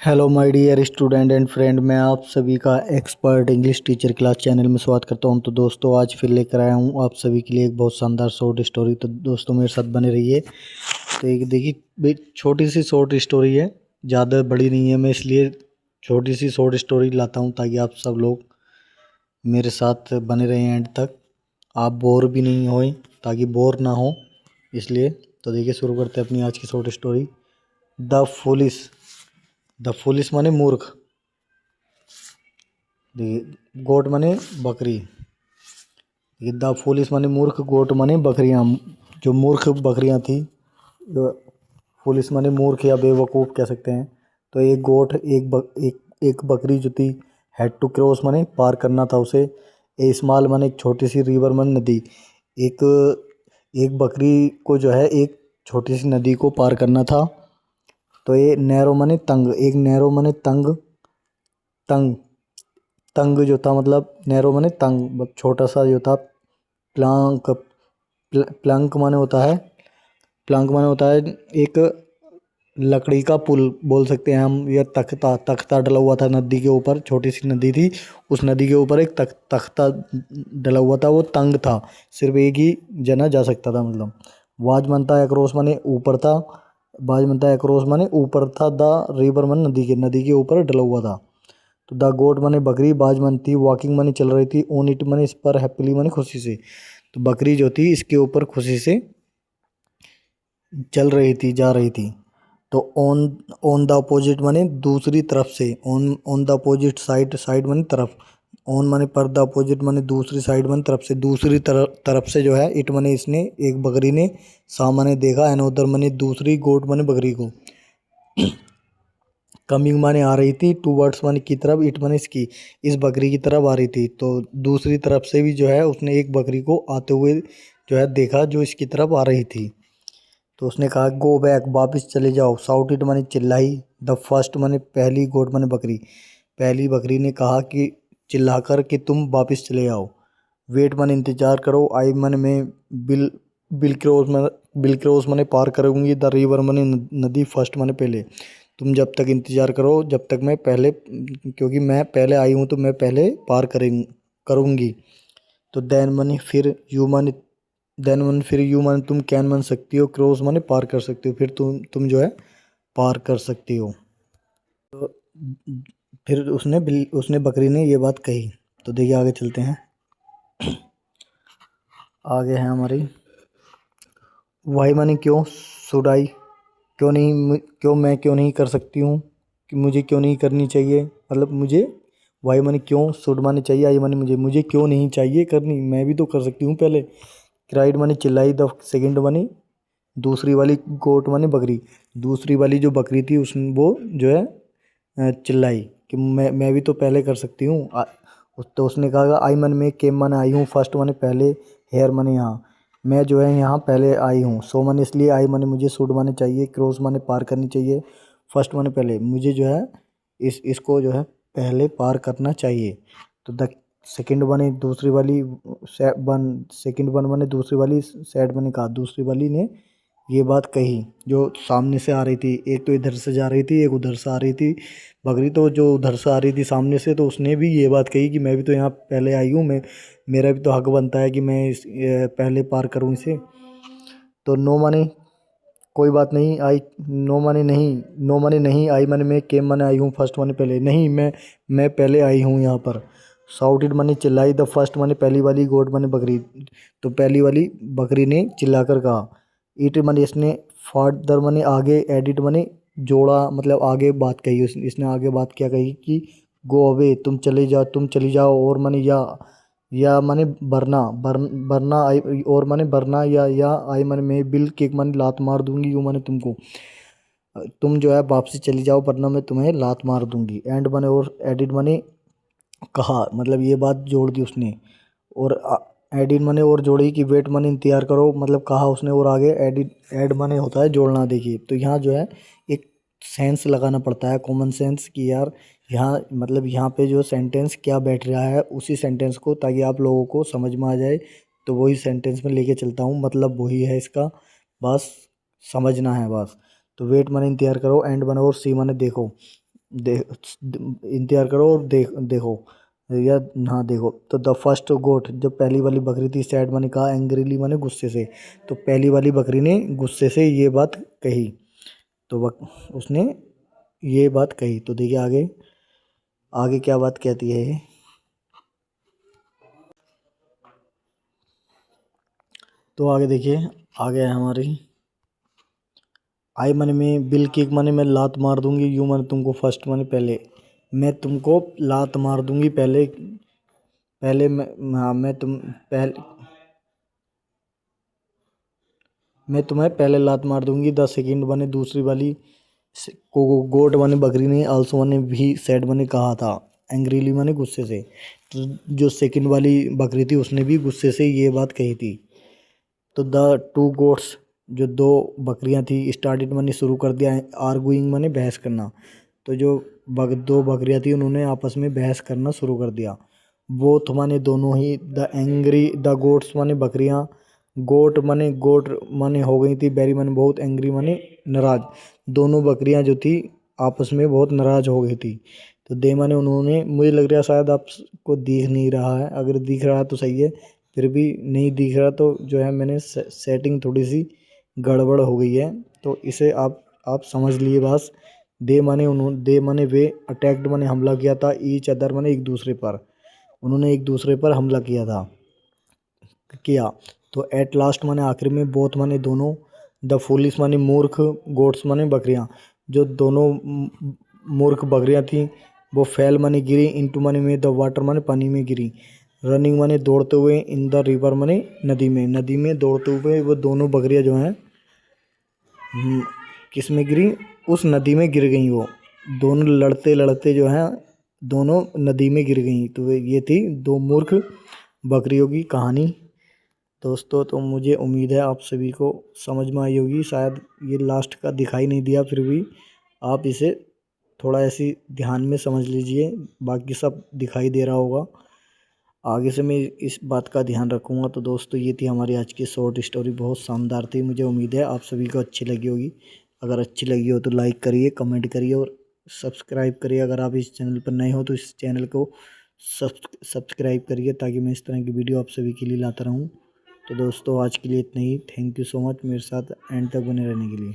Hello my dear student and friend, मैं आप सभी का expert English teacher class channel में स्वागत करता हूं। तो दोस्तों, आज फिर लेकर आया हूं आप सभी के लिए एक बहुत शानदार शॉर्ट स्टोरी। तो दोस्तों, मेरे साथ बने रहिए। तो एक देखिए, छोटी सी शॉर्ट स्टोरी है, ज़्यादा बड़ी नहीं है। मैं इसलिए छोटी सी शॉर्ट स्टोरी लाता हूं ताकि आप सब लोग मेरे साथ बने रहें एंड तक, आप बोर भी नहीं होएं, ताकि बोर ना हो इसलिए। तो देखिए, शुरू करते हैं अपनी आज की शॉर्ट स्टोरी। द फुलिश माने मूर्ख। देखिए, गोट माने बकरी। ये द फुलिश माने मूर्ख, गोट माने बकरियां। जो मूर्ख बकरियां थी, जो फुलिश माने मूर्ख या बेवकूफ़ कह सकते हैं। तो एक गोट, एक बकरी जो थी, हैड टू क्रॉस माने पार करना था उसे। ए स्मॉल माने एक छोटी सी, रिवर माने नदी। एक एक बकरी को जो है एक छोटी सी नदी को पार करना था। तो ये नैरो माने तंग, एक नैरो माने तंग, तंग तंग जो था, मतलब नैरो माने तंग, मतलब छोटा सा जो था। प्लांक, प्लंक माने होता है, प्लंक माने होता है एक लकड़ी का पुल बोल सकते हैं हम, या तख्ता। तख्ता डला हुआ था नदी के ऊपर, छोटी सी नदी थी, उस नदी के ऊपर एक तख्ता डला हुआ था। वो तंग था, सिर्फ एक ही जना जा सकता था। मतलब वाज मनता है क्रॉस माने ऊपर था, बाज मनता है क्रॉस माने ऊपर था। द रिवर माने नदी के ऊपर डला हुआ था। तो द गोट माने बकरी, बाज मन थी, वॉकिंग माने चल रही थी, ऑन इट माने इस पर, हैप्पीली माने खुशी से। तो बकरी जो थी इसके ऊपर खुशी से चल रही थी, जा रही थी। तो ऑन ऑन द अपोजिट माने दूसरी तरफ से, on on the opposite side, side माने तरफ, ऑन माने पर, द अपोजिट माने दूसरी, साइड माने तरफ से, दूसरी तरफ से जो है। इट माने इसने, एक बकरी ने, सा माने देखा, अनोदर माने दूसरी, गोट माने बकरी को, कमिंग माने आ रही थी, टू वर्ड्स माने की तरफ, इट माने इसकी, इस बकरी की तरफ आ रही थी। तो दूसरी तरफ से भी जो है उसने एक बकरी को आते हुए जो है देखा, जो इसकी तरफ आ रही थी। तो उसने कहा, गो बैक, वापस चले जाओ। साउटेड माने चिल्लाई, द फर्स्ट माने पहली, गोट माने बकरी, पहली बकरी ने कहा कि चिल्लाकर कि तुम वापस चले आओ। वेट माने इंतजार करो, आई माने मैं, बिल बिल क्रॉस माने पार करूंगी, द रिवर माने नदी, फर्स्ट माने पहले। तुम जब तक इंतजार करो, जब तक मैं पहले, क्योंकि मैं पहले आई हूँ तो मैं पहले पार करूंगी। तो देन माने फिर, यू माने देन माने फिर, यू माने तुम, कैन माने सकती हो, क्रॉस माने पार कर सकती हो, फिर तुम जो है पार कर सकती हो। तो फिर उसने बकरी ने ये बात कही। तो देखिए, आगे चलते हैं। आगे है हमारी, वाई माने क्यों, शुड आई, क्यों मैं क्यों नहीं कर सकती हूँ, कि मुझे क्यों नहीं करनी चाहिए, मतलब मुझे, वाई माने क्यों, शुड माने चाहिए, आई माने मुझे क्यों नहीं चाहिए करनी, मैं भी तो कर सकती हूँ पहले। क्राइड माने चिल्लाई, द सेकंड माने दूसरी वाली, गोट माने बकरी, दूसरी वाली जो बकरी थी उस वो जो है चिल्लाई कि मैं भी तो पहले कर सकती हूँ। तो उसने कहा, आई मन में, केम माने आई हूँ, फर्स्ट माने पहले, हेयर माने यहाँ, मैं जो है यहाँ पहले आई हूँ। सो माने इसलिए, आई माने मुझे, शुड माने चाहिए, क्रॉस माने पार करनी चाहिए, फर्स्ट माने पहले, मुझे जो है इसको जो है पहले पार करना चाहिए। तो द सेकंड बने दूसरी वाली, सेकंड वन बने दूसरी वाली, सैड बने कहा, दूसरी वाली ने ये बात कही, जो सामने से आ रही थी। एक तो इधर से जा रही थी, एक उधर से आ रही थी बकरी। तो जो उधर से आ रही थी सामने से, तो उसने भी ये बात कही कि मैं भी तो यहाँ पहले आई हूँ, मैं, मेरा भी तो हक बनता है कि मैं पहले पार करूँ इसे। तो नो माने कोई बात नहीं, आई, नो माने नहीं, नो माने नहीं, आई माने मैं, केम माने आई हूँ, फर्स्ट माने पहले, नहीं मैं पहले आई हूँ यहाँ पर। साउटेड माने चिल्लाई, द फर्स्ट माने पहली वाली, गोट माने बकरी, तो पहली वाली बकरी ने चिल्लाकर कहा। ईट माने इसने, फर्दर माने आगे, एडिट माने जोड़ा, मतलब आगे बात कही, इसने आगे बात क्या कही कि गो अवे, तुम चले जाओ, तुम चली जाओ, और माने या माने बरना, बरना आई, और माने बरना, या आई माने मैं, बिल किक माने लात मार दूंगी, यू माने तुमको, तुम जो है वापसी चली जाओ वरना मैं तुम्हें लात मार दूंगी। एंड माने और, एडिट माने कहा, मतलब ये बात जोड़ दी उसने। और एडिट माने और जोड़ी कि वेट माने इंतजार करो, मतलब कहा उसने। और आगे एडिट, ऐड माने होता है जोड़ना। देखिए, तो यहाँ जो है एक सेंस लगाना पड़ता है, कॉमन सेंस, कि यार यहाँ, मतलब यहाँ पे जो सेंटेंस क्या बैठ रहा है उसी सेंटेंस को, ताकि आप लोगों को समझ में आ जाए। तो वही सेंटेंस में लेके चलता हूँ, मतलब वही है इसका, बस समझना है बस। तो वेट माने इंतजार करो, एंड माने और, सी माने देखो, देख इंतजार करो और देखो या हाँ देखो। तो द फर्स्ट गोट, जो पहली वाली बकरी थी, सैड मैंने कहा एंग्रीली मैंने गुस्से से। तो पहली वाली बकरी ने गुस्से से ये बात कही। तो उसने ये बात कही। तो देखिए आगे, आगे क्या बात कहती है ये। तो आगे देखिए, आगे है हमारी आई मनी में बिल किक मनी, मैं लात मार दूंगी, यू मैंने तुमको फर्स्ट मनी पहले, मैं तुमको लात मार दूंगी पहले, पहले मैं, हाँ मैं तुम्हें पहले लात मार दूंगी। द सेकंड बने दूसरी वाली को गोट बने बकरी ने आल्सो बने भी सैड बने कहा था एंग्रीली बने गुस्से से। तो जो सेकंड वाली बकरी थी उसने भी गुस्से से ये बात कही थी। तो द टू गोट्स, जो दो बकरियां थी, स्टार्टेड मैंने शुरू कर दिया आर्गुइंग मैंने बहस करना। तो जो दो बकरियां थी उन्होंने आपस में बहस करना शुरू कर दिया। बोथ माने दोनों ही, द एंग्री द गोट्स माने बकरियां, गोट माने हो गई थी, बेरी माने बहुत, एंग्री माने नाराज। दोनों बकरियां जो थी आपस में बहुत नाराज हो गई थी। तो दे माने उन्होंने, मुझे लग रहा है शायद आपको दिख नहीं रहा है, अगर दिख रहा है तो सही है, फिर भी नहीं दिख रहा तो जो है मैंने सेटिंग थोड़ी सी गड़बड़ हो गई है। तो इसे आप समझ लिए बस। दे माने वे, अटैक्ड माने हमला किया था, ईच अदर माने एक दूसरे पर, उन्होंने एक दूसरे पर हमला किया। तो एट लास्ट माने आखिर में, बोथ माने दोनों, द फुलिस माने मूर्ख, गोट्स माने बकरियां, जो दोनों मूर्ख बकरियां थीं वो फेल माने गिरी, इनटू माने में, द वाटर माने पानी में गिरी, रनिंग माने दौड़ते हुए, इन द रिवर माने नदी में दौड़ते हुए वो दोनों बकरियां जो हैं किस में गिरी, उस नदी में गिर गई। वो दोनों लड़ते लड़ते जो हैं दोनों नदी में गिर गई। तो ये थी दो मूर्ख बकरियों की कहानी। दोस्तों तो मुझे उम्मीद है आप सभी को समझ में आई होगी। शायद ये लास्ट का दिखाई नहीं दिया, फिर भी आप इसे थोड़ा ऐसी ध्यान में समझ लीजिए, बाकी सब दिखाई दे रहा होगा। आगे से मैं इस बात का ध्यान रखूँगा। तो दोस्तों ये थी हमारी आज की शॉर्ट स्टोरी, बहुत शानदार थी, मुझे उम्मीद है आप सभी को अच्छी लगी होगी। अगर अच्छी लगी हो तो लाइक करिए, कमेंट करिए और सब्सक्राइब करिए। अगर आप इस चैनल पर नए हो तो इस चैनल को सब्सक्राइब करिए, ताकि मैं इस तरह की वीडियो आप सभी के लिए लाता रहूँ। तो दोस्तों आज के लिए इतना ही। थैंक यू सो मच मेरे साथ एंड तक बने रहने के लिए।